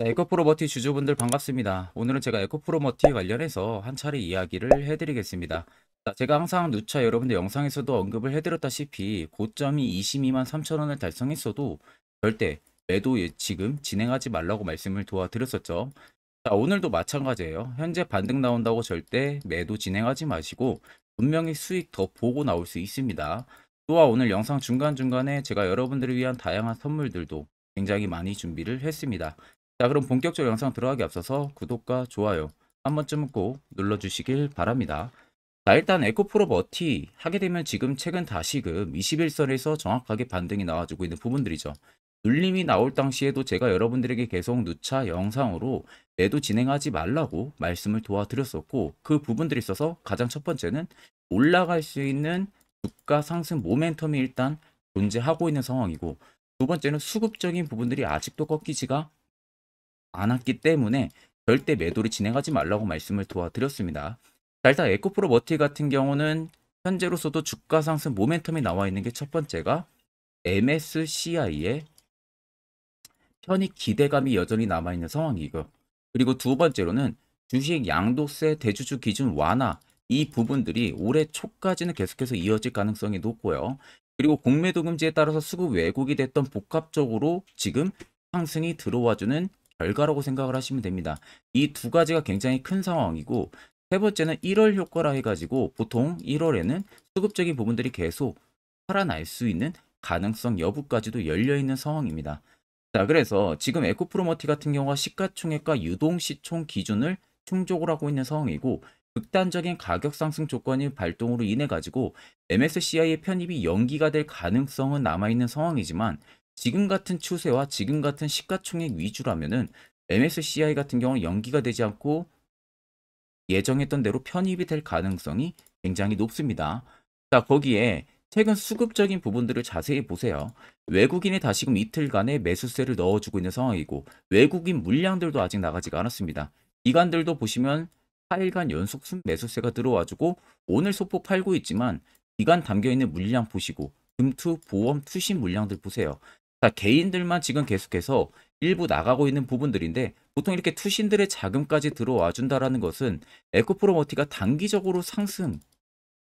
네, 에코프로머티 주주분들 반갑습니다. 오늘은 제가 에코프로머티 관련해서 한 차례 이야기를 해드리겠습니다. 자, 제가 항상 누차 여러분들 영상에서도 언급을 해드렸다시피 고점이 22만 3천 원을 달성했어도 절대 매도 지금 진행하지 말라고 말씀을 도와드렸었죠. 자, 오늘도 마찬가지예요. 현재 반등 나온다고 절대 매도 진행하지 마시고 분명히 수익 더 보고 나올 수 있습니다. 또한 오늘 영상 중간중간에 제가 여러분들을 위한 다양한 선물들도 굉장히 많이 준비를 했습니다. 자, 그럼 본격적으로 영상 들어가기 앞서서 구독과 좋아요 한 번쯤은 꼭 눌러주시길 바랍니다. 자, 일단 에코프로 머티 하게 되면 지금 최근 다시금 21선에서 정확하게 반등이 나와주고 있는 부분들이죠. 눌림이 나올 당시에도 제가 여러분들에게 계속 누차 영상으로 매도 진행하지 말라고 말씀을 도와드렸었고, 그 부분들이 있어서 가장 첫 번째는 올라갈 수 있는 주가 상승 모멘텀이 일단 존재하고 있는 상황이고, 두 번째는 수급적인 부분들이 아직도 꺾이지가 않았기 때문에 절대 매도를 진행하지 말라고 말씀을 도와드렸습니다. 자, 일단 에코프로 머티 같은 경우는 현재로서도 주가 상승 모멘텀이 나와 있는 게 첫 번째가 MSCI의 편입 기대감이 여전히 남아있는 상황이고, 그리고 두 번째로는 주식 양도세 대주주 기준 완화, 이 부분들이 올해 초까지는 계속해서 이어질 가능성이 높고요. 그리고 공매도 금지에 따라서 수급 왜곡이 됐던 복합적으로 지금 상승이 들어와주는 결과라고 생각을 하시면 됩니다. 이 두 가지가 굉장히 큰 상황이고, 세 번째는 1월 효과라 해가지고 보통 1월에는 수급적인 부분들이 계속 살아날 수 있는 가능성 여부까지도 열려있는 상황입니다. 자, 그래서 지금 에코프로머티 같은 경우가 시가총액과 유동시총 기준을 충족을 하고 있는 상황이고, 극단적인 가격 상승 조건이 발동으로 인해 가지고 MSCI의 편입이 연기가 될 가능성은 남아있는 상황이지만, 지금 같은 추세와 지금 같은 시가총액 위주라면은 MSCI 같은 경우는 연기가 되지 않고 예정했던 대로 편입이 될 가능성이 굉장히 높습니다. 자, 거기에 최근 수급적인 부분들을 자세히 보세요. 외국인이 다시금 이틀간의 매수세를 넣어주고 있는 상황이고, 외국인 물량들도 아직 나가지가 않았습니다. 기관들도 보시면 4일간 연속 매수세가 들어와주고 오늘 소폭 팔고 있지만, 기간 담겨있는 물량 보시고 금투, 보험, 투신 물량들 보세요. 자, 개인들만 지금 계속해서 일부 나가고 있는 부분들인데, 보통 이렇게 투신들의 자금까지 들어와 준다라는 것은 에코프로머티가 단기적으로 상승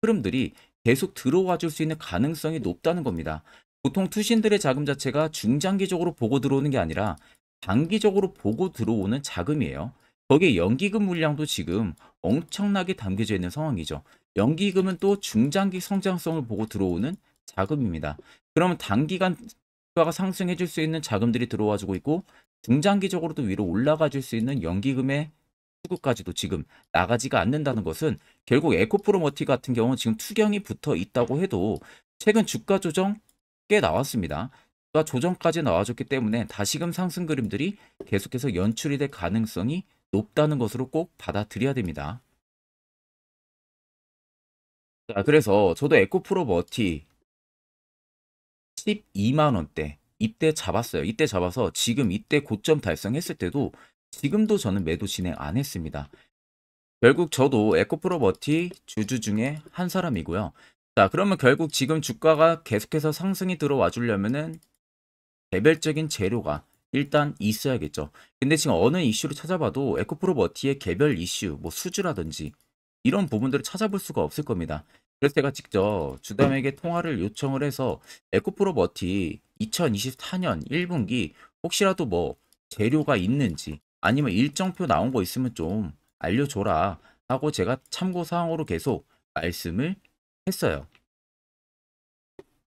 흐름들이 계속 들어와 줄 수 있는 가능성이 높다는 겁니다. 보통 투신들의 자금 자체가 중장기적으로 보고 들어오는 게 아니라 단기적으로 보고 들어오는 자금이에요. 거기에 연기금 물량도 지금 엄청나게 담겨져 있는 상황이죠. 연기금은 또 중장기 성장성을 보고 들어오는 자금입니다. 그러면 단기간 주가가 상승해 줄 수 있는 자금들이 들어와 주고 있고, 중장기적으로도 위로 올라가 줄 수 있는 연기금의 수급까지도 지금 나가지가 않는다는 것은, 결국 에코프로머티 같은 경우는 지금 투경이 붙어 있다고 해도 최근 주가 조정 꽤 나왔습니다. 주가 조정까지 나와줬기 때문에 다시금 상승 그림들이 계속해서 연출이 될 가능성이 높다는 것으로 꼭 받아들여야 됩니다. 자, 그래서 저도 에코프로머티 12만 원대 이때 잡았어요. 이때 잡아서 지금 이때 고점 달성했을 때도 지금도 저는 매도 진행 안 했습니다. 결국 저도 에코프로머티 주주 중에 한 사람이고요. 자, 그러면 결국 지금 주가가 계속해서 상승이 들어와 주려면은 개별적인 재료가 일단 있어야겠죠. 근데 지금 어느 이슈를 찾아봐도 에코프로머티의 개별 이슈, 뭐 수주라든지 이런 부분들을 찾아볼 수가 없을 겁니다. 그래서 제가 직접 주담에게 통화를 요청을 해서 에코프로머티 2024년 1분기 혹시라도 뭐 재료가 있는지 아니면 일정표 나온 거 있으면 좀 알려줘라 하고 제가 참고 사항으로 계속 말씀을 했어요.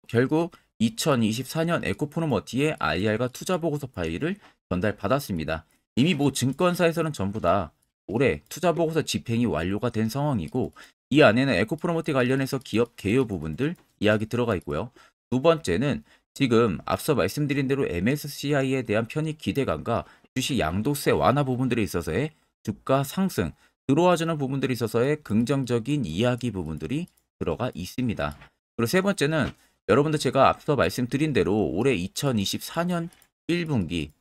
결국 2024년 에코프로머티의 IR과 투자 보고서 파일을 전달받았습니다. 이미 뭐 증권사에서는 전부 다 올해 투자 보고서 집행이 완료가 된 상황이고, 이 안에는 에코프로머티 관련해서 기업 개요 부분들 이야기 들어가 있고요. 두 번째는 지금 앞서 말씀드린 대로 MSCI에 대한 편입 기대감과 주식 양도세 완화 부분들에 있어서의 주가 상승, 들어와주는 부분들이 있어서의 긍정적인 이야기 부분들이 들어가 있습니다. 그리고 세 번째는 여러분들 제가 앞서 말씀드린 대로 올해 2024년 1분기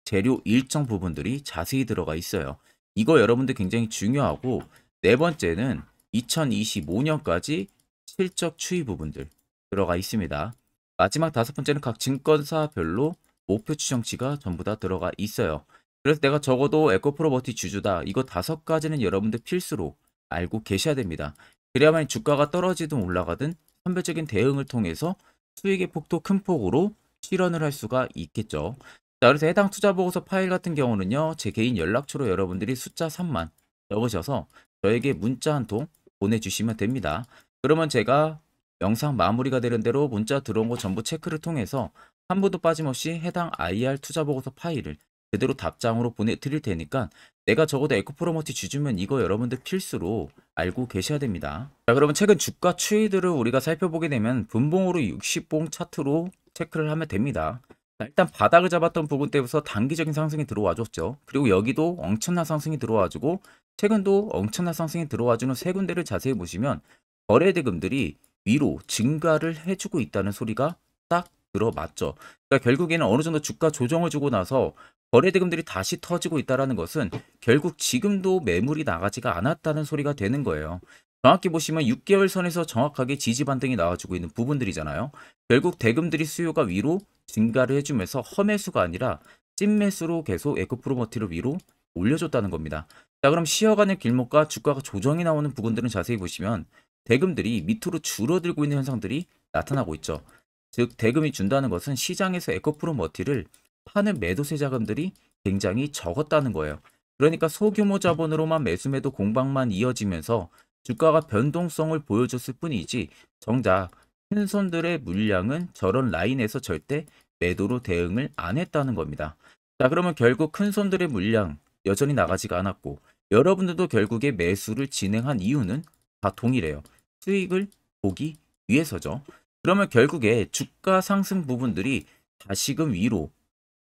재료 일정 부분들이 자세히 들어가 있어요. 이거 여러분들 굉장히 중요하고, 네 번째는 2025년까지 실적 추이 부분들 들어가 있습니다. 마지막 다섯 번째는 각 증권사별로 목표 추정치가 전부 다 들어가 있어요. 그래서 내가 적어도 에코프로버티 주주다. 이거 5가지는 여러분들 필수로 알고 계셔야 됩니다. 그래야만 주가가 떨어지든 올라가든 선별적인 대응을 통해서 수익의 폭도 큰 폭으로 실현을 할 수가 있겠죠. 자, 그래서 해당 투자 보고서 파일 같은 경우는요, 제 개인 연락처로 여러분들이 숫자 3만 적으셔서 저에게 문자 한 통 보내주시면 됩니다. 그러면 제가 영상 마무리가 되는 대로 문자 들어온 거 전부 체크를 통해서 한 분도 빠짐없이 해당 IR 투자 보고서 파일을 그대로 답장으로 보내드릴 테니까 내가 적어도 에코프로머티 주주면 이거 여러분들 필수로 알고 계셔야 됩니다. 자, 그러면 최근 주가 추이들을 우리가 살펴보게 되면 분봉으로 60봉 차트로 체크를 하면 됩니다. 자, 일단 바닥을 잡았던 부분 때부터 단기적인 상승이 들어와줬죠. 그리고 여기도 엄청난 상승이 들어와주고 최근도 엄청난 상승이 들어와주는 세 군데를 자세히 보시면 거래대금들이 위로 증가를 해주고 있다는 소리가 딱 들어맞죠. 그러니까 결국에는 어느 정도 주가 조정을 주고 나서 거래대금들이 다시 터지고 있다는 것은 결국 지금도 매물이 나가지가 않았다는 소리가 되는 거예요. 정확히 보시면 6개월 선에서 정확하게 지지 반등이 나와주고 있는 부분들이잖아요. 결국 대금들이 수요가 위로 증가를 해주면서 허매수가 아니라 찐매수로 계속 에코프로머티를 위로 올려줬다는 겁니다. 자, 그럼 쉬어가는 길목과 주가가 조정이 나오는 부분들은 자세히 보시면 대금들이 밑으로 줄어들고 있는 현상들이 나타나고 있죠. 즉 대금이 준다는 것은 시장에서 에코프로머티를 파는 매도세 자금들이 굉장히 적었다는 거예요. 그러니까 소규모 자본으로만 매수매도 공방만 이어지면서 주가가 변동성을 보여줬을 뿐이지 정작 큰 손들의 물량은 저런 라인에서 절대 매도로 대응을 안 했다는 겁니다. 자, 그러면 결국 큰 손들의 물량 여전히 나가지가 않았고 여러분들도 결국에 매수를 진행한 이유는 다 동일해요. 수익을 보기 위해서죠. 그러면 결국에 주가 상승 부분들이 다시금 위로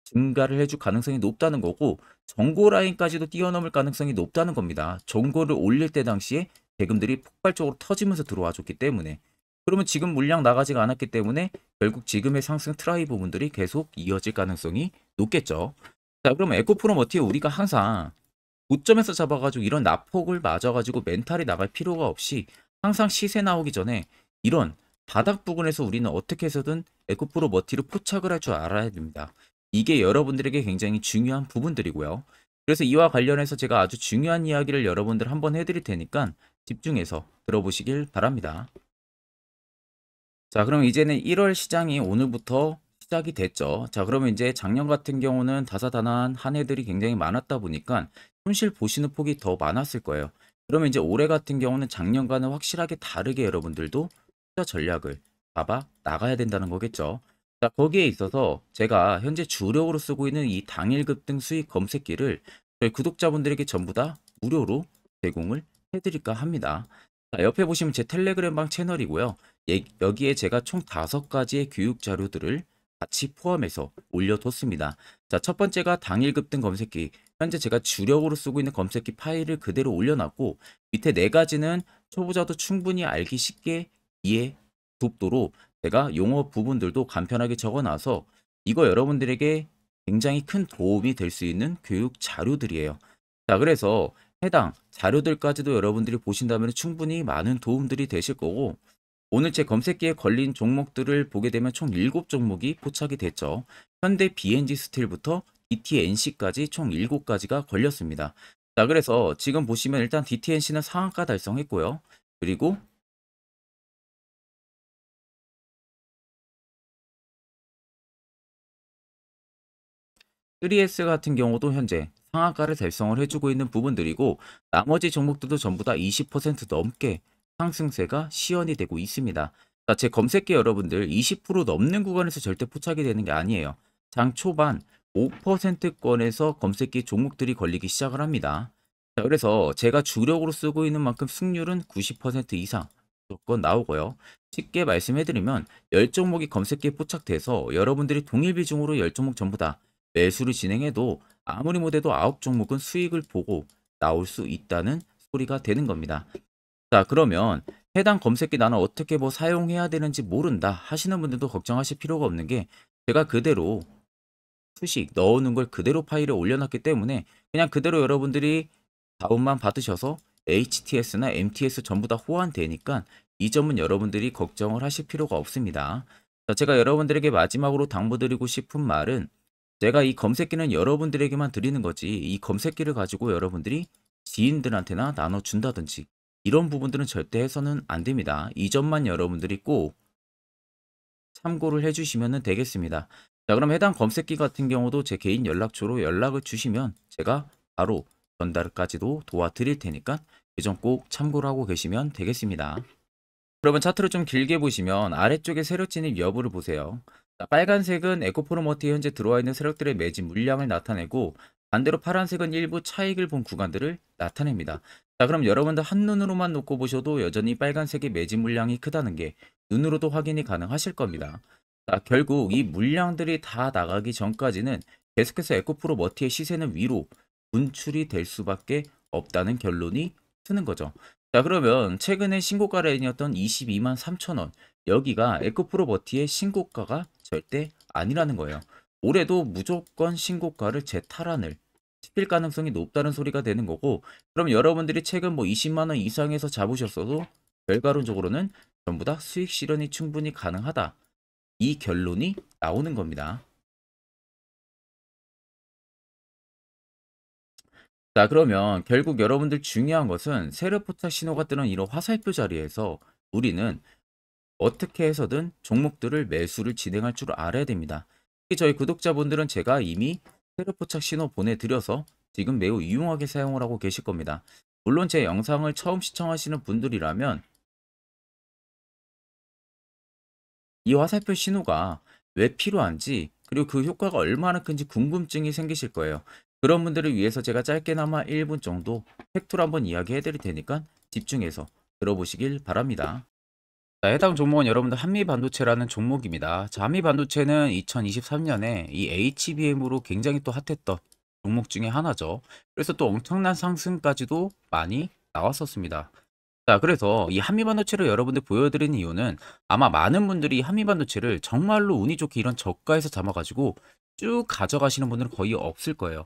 증가를 해줄 가능성이 높다는 거고 정고 라인까지도 뛰어넘을 가능성이 높다는 겁니다. 정고를 올릴 때 당시에 대금들이 폭발적으로 터지면서 들어와 줬기 때문에 그러면 지금 물량 나가지가 않았기 때문에 결국 지금의 상승 트라이 부분들이 계속 이어질 가능성이 높겠죠. 자, 그러면 에코프로머티에 우리가 항상 고점에서 잡아가지고 이런 낙폭을 맞아가지고 멘탈이 나갈 필요가 없이 항상 시세 나오기 전에 이런 바닥 부분에서 우리는 어떻게 해서든 에코프로머티를 포착을 할 줄 알아야 됩니다. 이게 여러분들에게 굉장히 중요한 부분들이고요. 그래서 이와 관련해서 제가 아주 중요한 이야기를 여러분들 한번 해드릴 테니까 집중해서 들어보시길 바랍니다. 자, 그럼 이제는 1월 시장이 오늘부터 시작이 됐죠. 자, 그러면 이제 작년 같은 경우는 다사다난한 한 해들이 굉장히 많았다 보니까 손실 보시는 폭이 더 많았을 거예요. 그러면 이제 올해 같은 경우는 작년과는 확실하게 다르게 여러분들도 투자 전략을 잡아 나가야 된다는 거겠죠. 자, 거기에 있어서 제가 현재 주력으로 쓰고 있는 이 당일 급등 수익 검색기를 저희 구독자분들에게 전부 다 무료로 제공을 해드릴까 합니다. 자, 옆에 보시면 제 텔레그램방 채널이고요. 여기에 제가 총 5가지의 교육 자료들을 같이 포함해서 올려뒀습니다. 자, 첫 번째가 당일 급등 검색기. 현재 제가 주력으로 쓰고 있는 검색기 파일을 그대로 올려놨고 밑에 4가지는 초보자도 충분히 알기 쉽게 이해 돕도록 제가 용어 부분들도 간편하게 적어놔서 이거 여러분들에게 굉장히 큰 도움이 될 수 있는 교육 자료들이에요. 자, 그래서 해당 자료들까지도 여러분들이 보신다면 충분히 많은 도움들이 되실 거고 오늘 제 검색기에 걸린 종목들을 보게 되면 총 7종목이 포착이 됐죠. 현대 BNG 스틸부터 DTNC까지 총 7가지가 걸렸습니다. 자, 그래서 지금 보시면 일단 DTNC는 상한가 달성했고요. 그리고 3S 같은 경우도 현재 상한가를 달성을 해주고 있는 부분들이고 나머지 종목들도 전부 다 20% 넘게 상승세가 시현이 되고 있습니다. 자, 제 검색기 여러분들 20% 넘는 구간에서 절대 포착이 되는 게 아니에요. 장 초반 5%권에서 검색기 종목들이 걸리기 시작을 합니다. 자, 그래서 제가 주력으로 쓰고 있는 만큼 승률은 90% 이상 무조건 나오고요. 쉽게 말씀해드리면 10종목이 검색기에 포착돼서 여러분들이 동일 비중으로 10종목 전부 다 매수를 진행해도 아무리 못해도 9종목은 수익을 보고 나올 수 있다는 소리가 되는 겁니다. 자, 그러면 해당 검색기 나는 어떻게 뭐 사용해야 되는지 모른다 하시는 분들도 걱정하실 필요가 없는 게 제가 그대로 수식 넣어놓은 걸 그대로 파일에 올려놨기 때문에 그냥 그대로 여러분들이 다운만 받으셔서 HTS나 MTS 전부 다 호환되니까 이 점은 여러분들이 걱정을 하실 필요가 없습니다. 자, 제가 여러분들에게 마지막으로 당부드리고 싶은 말은 제가 이 검색기는 여러분들에게만 드리는 거지 이 검색기를 가지고 여러분들이 지인들한테나 나눠준다든지 이런 부분들은 절대 해서는 안 됩니다. 이 점만 여러분들이 꼭 참고를 해주시면 되겠습니다. 자, 그럼 해당 검색기 같은 경우도 제 개인 연락처로 연락을 주시면 제가 바로 전달까지도 도와드릴 테니까 그 점 꼭 참고를 하고 계시면 되겠습니다. 그러면 차트를 좀 길게 보시면 아래쪽에 세력 진입 여부를 보세요. 자, 빨간색은 에코프로머티에 현재 들어와 있는 세력들의 매집 물량을 나타내고 반대로 파란색은 일부 차익을 본 구간들을 나타냅니다. 자, 그럼 여러분들 한눈으로만 놓고 보셔도 여전히 빨간색의 매집 물량이 크다는 게 눈으로도 확인이 가능하실 겁니다. 자, 결국 이 물량들이 다 나가기 전까지는 계속해서 에코프로머티의 시세는 위로 분출이 될 수밖에 없다는 결론이 트는 거죠. 자, 그러면 최근에 신고가 라인이었던 22만 3천 원 여기가 에코프로머티의 신고가가 절대 아니라는 거예요. 올해도 무조건 신고가를 재탈환을 시킬 가능성이 높다는 소리가 되는 거고, 그럼 여러분들이 최근 뭐 20만 원 이상에서 잡으셨어도 결과론적으로는 전부 다 수익 실현이 충분히 가능하다. 이 결론이 나오는 겁니다. 자, 그러면 결국 여러분들 중요한 것은 세력 포착 신호가 뜨는 이런 화살표 자리에서 우리는 어떻게 해서든 종목들을 매수를 진행할 줄 알아야 됩니다. 특히 저희 구독자분들은 제가 이미 세력 포착 신호 보내드려서 지금 매우 유용하게 사용을 하고 계실 겁니다. 물론 제 영상을 처음 시청하시는 분들이라면 이 화살표 신호가 왜 필요한지 그리고 그 효과가 얼마나 큰지 궁금증이 생기실 거예요. 그런 분들을 위해서 제가 짧게나마 1분 정도 팩트로 한번 이야기해 드릴 테니까 집중해서 들어보시길 바랍니다. 자, 해당 종목은 여러분들 한미반도체라는 종목입니다. 자, 한미반도체는 2023년에 이 HBM으로 굉장히 또 핫했던 종목 중에 하나죠. 그래서 또 엄청난 상승까지도 많이 나왔었습니다. 자, 그래서 이 한미반도체를 여러분들 보여드리는 이유는 아마 많은 분들이 한미반도체를 정말로 운이 좋게 이런 저가에서 잡아가지고 쭉 가져가시는 분들은 거의 없을 거예요.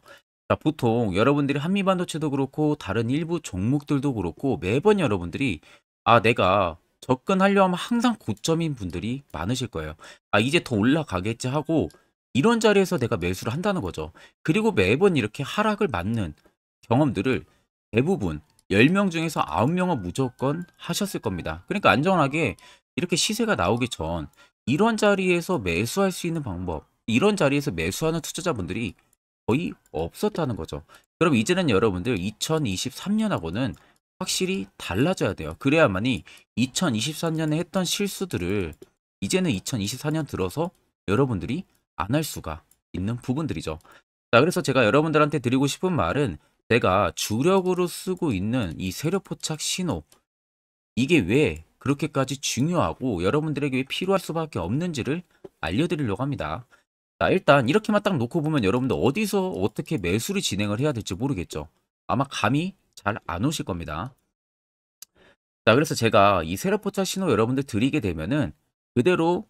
자, 보통 여러분들이 한미반도체도 그렇고 다른 일부 종목들도 그렇고 매번 여러분들이 내가 접근하려 하면 항상 고점인 분들이 많으실 거예요. 이제 더 올라가겠지 하고 이런 자리에서 내가 매수를 한다는 거죠. 그리고 매번 이렇게 하락을 맞는 경험들을 대부분 10명 중에서 9명은 무조건 하셨을 겁니다. 그러니까 안전하게 이렇게 시세가 나오기 전 이런 자리에서 매수할 수 있는 방법, 이런 자리에서 매수하는 투자자분들이 거의 없었다는 거죠. 그럼 이제는 여러분들 2023년하고는 확실히 달라져야 돼요. 그래야만이 2023년에 했던 실수들을 이제는 2024년 들어서 여러분들이 안 할 수가 있는 부분들이죠. 자, 그래서 제가 여러분들한테 드리고 싶은 말은 제가 주력으로 쓰고 있는 이 세력 포착 신호, 이게 왜 그렇게까지 중요하고 여러분들에게 왜 필요할 수밖에 없는지를 알려드리려고 합니다. 자, 일단 이렇게만 딱 놓고 보면 여러분들 어디서 어떻게 매수를 진행을 해야 될지 모르겠죠. 아마 감이 잘 안 오실 겁니다. 자, 그래서 제가 이 세력 포착 신호 여러분들 드리게 되면은 그대로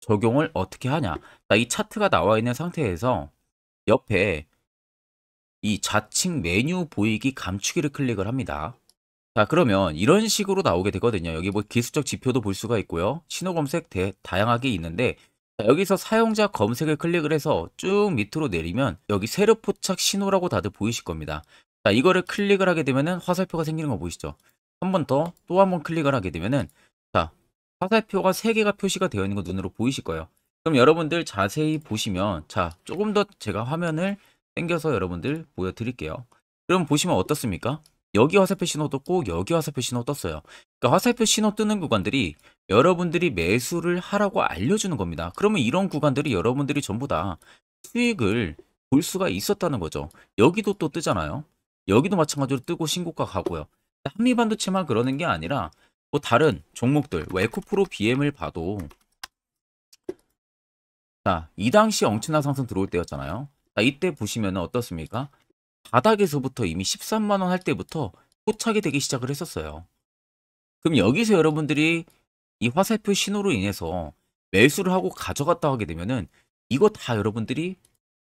적용을 어떻게 하냐. 자, 이 차트가 나와 있는 상태에서 옆에 이 좌측 메뉴 보이기 감추기를 클릭을 합니다. 자, 그러면 이런 식으로 나오게 되거든요. 여기 뭐 기술적 지표도 볼 수가 있고요. 신호 검색 다양하게 있는데 자, 여기서 사용자 검색을 클릭을 해서 쭉 밑으로 내리면 여기 세력 포착 신호라고 다들 보이실 겁니다. 자, 이거를 클릭을 하게 되면은 화살표가 생기는 거 보이시죠? 한 번 더 또 한 번 클릭을 하게 되면은 자, 화살표가 3개가 표시가 되어 있는 거 눈으로 보이실 거예요. 그럼 여러분들 자세히 보시면 자, 조금 더 제가 화면을 당겨서 여러분들 보여드릴게요. 그럼 보시면 어떻습니까? 여기 화살표 신호 떴고 여기 화살표 신호 떴어요. 그러니까 화살표 신호 뜨는 구간들이 여러분들이 매수를 하라고 알려주는 겁니다. 그러면 이런 구간들이 여러분들이 전부 다 수익을 볼 수가 있었다는 거죠. 여기도 또 뜨잖아요. 여기도 마찬가지로 뜨고 신고가 가고요. 한미반도체만 그러는 게 아니라 뭐 다른 종목들, 뭐 에코프로 BM을 봐도 자, 이 당시 엄청난 상승 들어올 때였잖아요. 자, 이때 보시면 어떻습니까? 바닥에서부터 이미 13만 원 할 때부터 포착이 되기 시작을 했었어요. 그럼 여기서 여러분들이 이 화살표 신호로 인해서 매수를 하고 가져갔다 하게 되면은 이거 다 여러분들이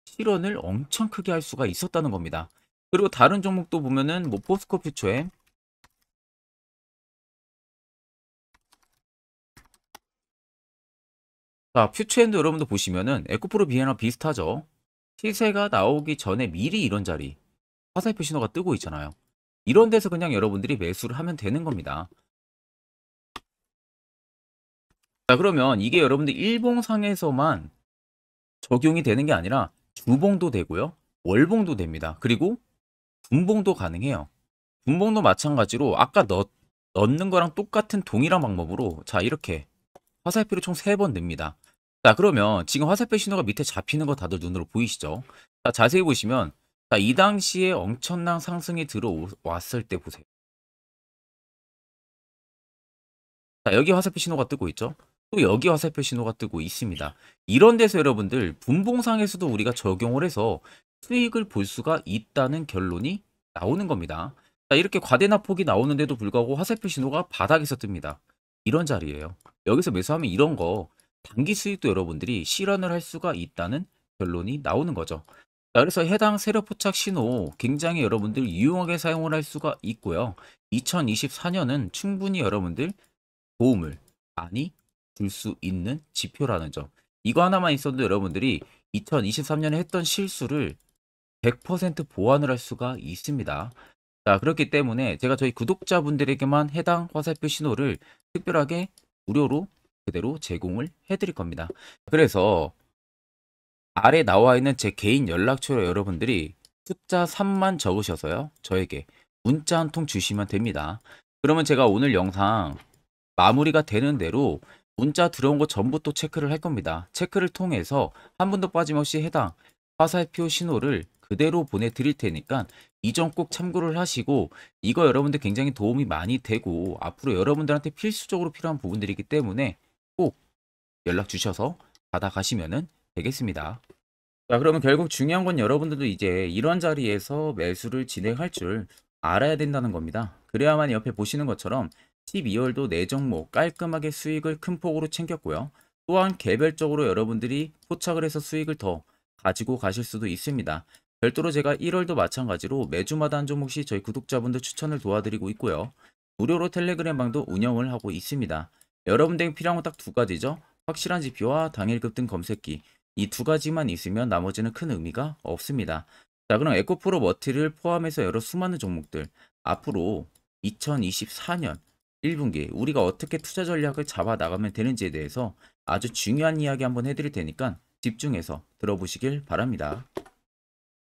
실현을 엄청 크게 할 수가 있었다는 겁니다. 그리고 다른 종목도 보면은 뭐 포스코 퓨처에 자, 퓨처엔도 여러분들 보시면은 에코프로 비에나 비슷하죠. 시세가 나오기 전에 미리 이런 자리 화살표 신호가 뜨고 있잖아요. 이런 데서 그냥 여러분들이 매수를 하면 되는 겁니다. 자, 그러면 이게 여러분들 일봉상에서만 적용이 되는 게 아니라 주봉도 되고요. 월봉도 됩니다. 그리고 분봉도 가능해요. 분봉도 마찬가지로 아까 넣는 거랑 똑같은 동일한 방법으로 자, 이렇게 화살표를 총 3번 냅니다. 자, 그러면 지금 화살표 신호가 밑에 잡히는 거 다들 눈으로 보이시죠? 자, 자세히 보시면 자, 이 당시에 엄청난 상승이 들어왔을 때 보세요. 자, 여기 화살표 신호가 뜨고 있죠? 또 여기 화살표 신호가 뜨고 있습니다. 이런 데서 여러분들 분봉상에서도 우리가 적용을 해서 수익을 볼 수가 있다는 결론이 나오는 겁니다. 자, 이렇게 과대납폭이 나오는데도 불구하고 화살표 신호가 바닥에서 뜹니다. 이런 자리예요. 여기서 매수하면 이런 거 단기 수익도 여러분들이 실현을 할 수가 있다는 결론이 나오는 거죠. 자, 그래서 해당 세력 포착 신호 굉장히 여러분들 유용하게 사용을 할 수가 있고요. 2024년은 충분히 여러분들 도움을 많이 줄 수 있는 지표라는 점. 이거 하나만 있어도 여러분들이 2023년에 했던 실수를 100% 보완을 할 수가 있습니다. 자, 그렇기 때문에 제가 저희 구독자분들에게만 해당 화살표 신호를 특별하게 무료로 그대로 제공을 해드릴 겁니다. 그래서 아래 나와 있는 제 개인 연락처로 여러분들이 숫자 3만 적으셔서요. 저에게 문자 한 통 주시면 됩니다. 그러면 제가 오늘 영상 마무리가 되는 대로 문자 들어온 거 전부 또 체크를 할 겁니다. 체크를 통해서 한 번도 빠짐없이 해당 화살표 신호를 그대로 보내드릴 테니까 이 점 꼭 참고를 하시고 이거 여러분들 굉장히 도움이 많이 되고 앞으로 여러분들한테 필수적으로 필요한 부분들이기 때문에 꼭 연락 주셔서 받아가시면 되겠습니다. 자, 그러면 결국 중요한 건 여러분들도 이제 이런 자리에서 매수를 진행할 줄 알아야 된다는 겁니다. 그래야만 옆에 보시는 것처럼 12월도 4종목 깔끔하게 수익을 큰 폭으로 챙겼고요. 또한 개별적으로 여러분들이 포착을 해서 수익을 더 가지고 가실 수도 있습니다. 별도로 제가 1월도 마찬가지로 매주마다 한 종목씩 저희 구독자분들 추천을 도와드리고 있고요. 무료로 텔레그램 방도 운영을 하고 있습니다. 여러분들에게 필요한 건 딱 두 가지죠. 확실한 지표와 당일 급등 검색기. 이 두 가지만 있으면 나머지는 큰 의미가 없습니다. 자, 그럼 에코프로 머티를 포함해서 여러 수많은 종목들 앞으로 2024년 1분기 우리가 어떻게 투자 전략을 잡아 나가면 되는지에 대해서 아주 중요한 이야기 한번 해드릴 테니까 집중해서 들어보시길 바랍니다.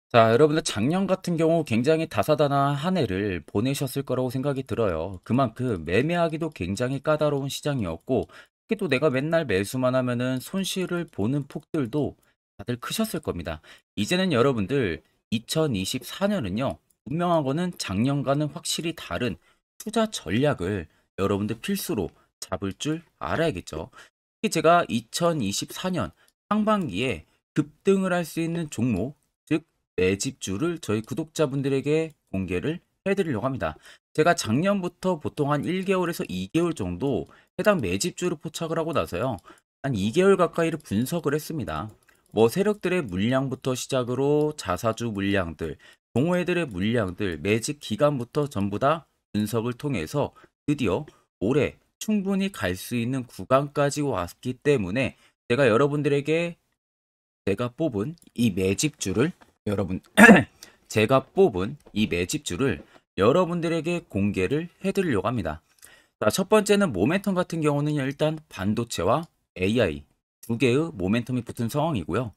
자, 여러분들 작년 같은 경우 굉장히 다사다난한 한 해를 보내셨을 거라고 생각이 들어요. 그만큼 매매하기도 굉장히 까다로운 시장이었고 특히 또 내가 맨날 매수만 하면은 손실을 보는 폭들도 다들 크셨을 겁니다. 이제는 여러분들 2024년은요. 분명한 거는 작년과는 확실히 다른 투자 전략을 여러분들 필수로 잡을 줄 알아야겠죠. 특히 제가 2024년 상반기에 급등을 할 수 있는 종목, 즉 매집주를 저희 구독자분들에게 공개를 해드리려고 합니다. 제가 작년부터 보통 한 1개월에서 2개월 정도 해당 매집주를 포착을 하고 나서요. 한 2개월 가까이를 분석을 했습니다. 뭐 세력들의 물량부터 시작으로 자사주 물량들, 동호회들의 물량들, 매집 기간부터 전부 다 분석을 통해서 드디어 올해 충분히 갈 수 있는 구간까지 왔기 때문에 제가 여러분들에게 제가 뽑은 이 매집주를 여러분 제가 뽑은 이 매집주를 여러분들에게 공개를 해드리려고 합니다. 자, 첫 번째는 모멘텀 같은 경우는 일단 반도체와 AI 두 개의 모멘텀이 붙은 상황이고요.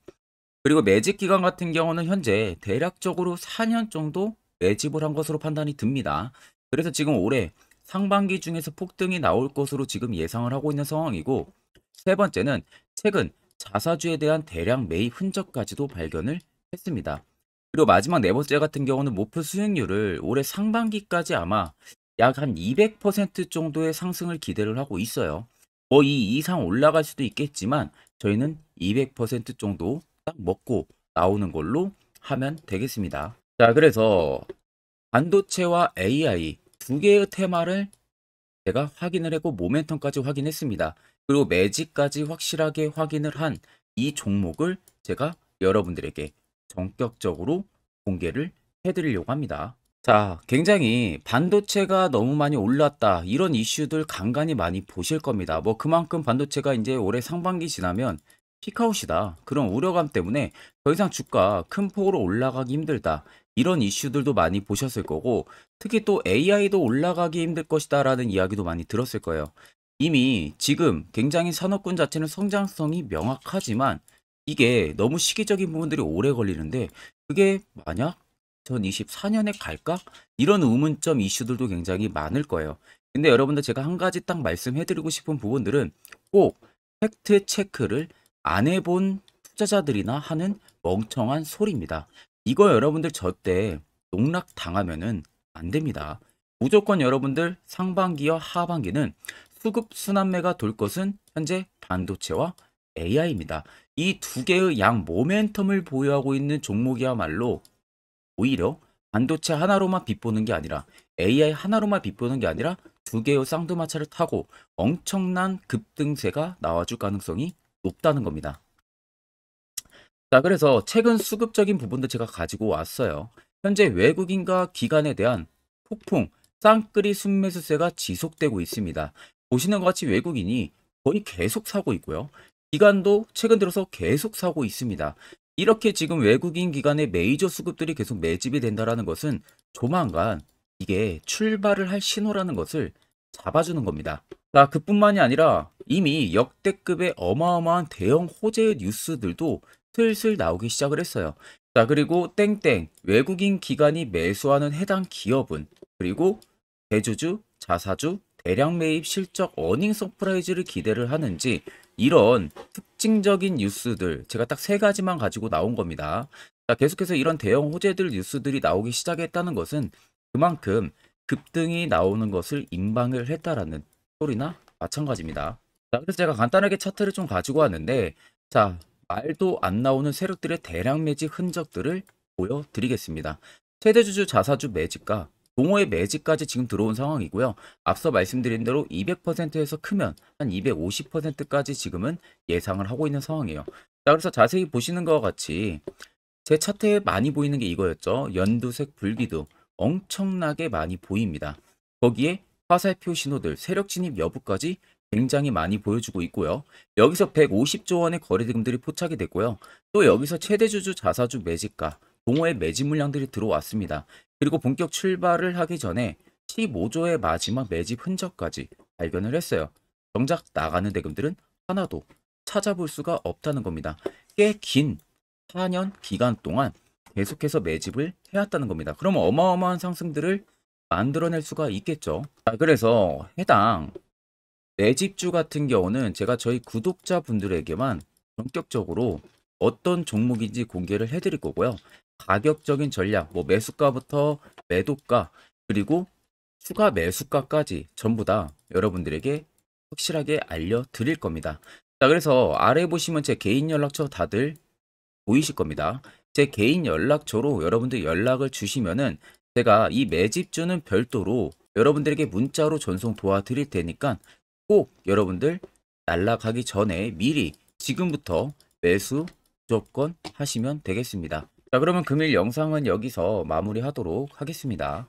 그리고 매집 기간 같은 경우는 현재 대략적으로 4년 정도 매집을 한 것으로 판단이 듭니다. 그래서 지금 올해 상반기 중에서 폭등이 나올 것으로 지금 예상을 하고 있는 상황이고 세 번째는 최근 자사주에 대한 대량 매입 흔적까지도 발견을 했습니다. 그리고 마지막 네 번째 같은 경우는 목표 수익률을 올해 상반기까지 아마 약 한 200% 정도의 상승을 기대를 하고 있어요. 뭐 이 이상 올라갈 수도 있겠지만 저희는 200% 정도 딱 먹고 나오는 걸로 하면 되겠습니다. 자, 그래서 반도체와 AI 두 개의 테마를 제가 확인을 했고 모멘텀까지 확인했습니다. 그리고 매직까지 확실하게 확인을 한 이 종목을 제가 여러분들에게 전격적으로 공개를 해드리려고 합니다. 자, 굉장히 반도체가 너무 많이 올랐다. 이런 이슈들 간간히 많이 보실 겁니다. 뭐 그만큼 반도체가 이제 올해 상반기 지나면 피크아웃이다. 그런 우려감 때문에 더 이상 주가 큰 폭으로 올라가기 힘들다. 이런 이슈들도 많이 보셨을 거고, 특히 또 AI도 올라가기 힘들 것이다라는 이야기도 많이 들었을 거예요. 이미 지금 굉장히 산업군 자체는 성장성이 명확하지만 이게 너무 시기적인 부분들이 오래 걸리는데, 그게 만약 2024년에 갈까? 이런 의문점 이슈들도 굉장히 많을 거예요. 근데 여러분들 제가 한 가지 딱 말씀해 드리고 싶은 부분들은 꼭 팩트 체크를 안 해본 투자자들이나 하는 멍청한 소리입니다. 이거 여러분들 절대 농락 당하면은 안 됩니다. 무조건 여러분들 상반기와 하반기는 수급 순환매가 돌 것은 현재 반도체와 AI입니다. 이 두 개의 양 모멘텀을 보유하고 있는 종목이야말로 오히려 반도체 하나로만 빗보는 게 아니라 AI 하나로만 빗보는 게 아니라 두 개의 쌍두마차를 타고 엄청난 급등세가 나와줄 가능성이 높다는 겁니다. 자, 그래서 최근 수급적인 부분도 제가 가지고 왔어요. 현재 외국인과 기관에 대한 폭풍 쌍끌이 순매수세가 지속되고 있습니다. 보시는 것 같이 외국인이 거의 계속 사고 있고요. 기관도 최근 들어서 계속 사고 있습니다. 이렇게 지금 외국인 기관의 메이저 수급들이 계속 매집이 된다라는 것은 조만간 이게 출발을 할 신호라는 것을 잡아주는 겁니다. 자, 그뿐만이 아니라 이미 역대급의 어마어마한 대형 호재의 뉴스들도 슬슬 나오기 시작을 했어요. 자, 그리고 땡땡 외국인 기관이 매수하는 해당 기업은, 그리고 대주주, 자사주, 대량 매입 실적 어닝 서프라이즈를 기대를 하는지, 이런 특징적인 뉴스들 제가 딱 세 가지만 가지고 나온 겁니다. 자, 계속해서 이런 대형 호재들 뉴스들이 나오기 시작했다는 것은 그만큼 급등이 나오는 것을 임방을 했다라는 소리나 마찬가지입니다. 자, 그래서 제가 간단하게 차트를 좀 가지고 왔는데, 자, 말도 안 나오는 세력들의 대량 매집 흔적들을 보여드리겠습니다. 최대주주 자사주 매집과 동호회 매집까지 지금 들어온 상황이고요. 앞서 말씀드린 대로 200%에서 크면 한 250%까지 지금은 예상을 하고 있는 상황이에요. 자, 그래서 자세히 보시는 것과 같이 제 차트에 많이 보이는 게 이거였죠. 연두색 불기둥 엄청나게 많이 보입니다. 거기에 화살표 신호들, 세력 진입 여부까지 굉장히 많이 보여주고 있고요. 여기서 150조 원의 거래대금들이 포착이 됐고요. 또 여기서 최대주주 자사주 매집가, 동호회 매집 물량들이 들어왔습니다. 그리고 본격 출발을 하기 전에 15조의 마지막 매집 흔적까지 발견을 했어요. 정작 나가는 대금들은 하나도 찾아볼 수가 없다는 겁니다. 꽤 긴 4년 기간 동안 계속해서 매집을 해왔다는 겁니다. 그러면 어마어마한 상승들을 만들어낼 수가 있겠죠. 자, 그래서 해당 매집주 같은 경우는 제가 저희 구독자분들에게만 본격적으로 어떤 종목인지 공개를 해드릴 거고요. 가격적인 전략, 뭐 매수가부터 매도가, 그리고 추가 매수가까지 전부 다 여러분들에게 확실하게 알려드릴 겁니다. 자, 그래서 아래 보시면 제 개인 연락처 다들 보이실 겁니다. 제 개인 연락처로 여러분들 연락을 주시면은 제가 이 매집주는 별도로 여러분들에게 문자로 전송 도와드릴 테니까 꼭 여러분들 날라가기 전에 미리 지금부터 매수 무조건 하시면 되겠습니다. 자, 그러면 금일 영상은 여기서 마무리하도록 하겠습니다.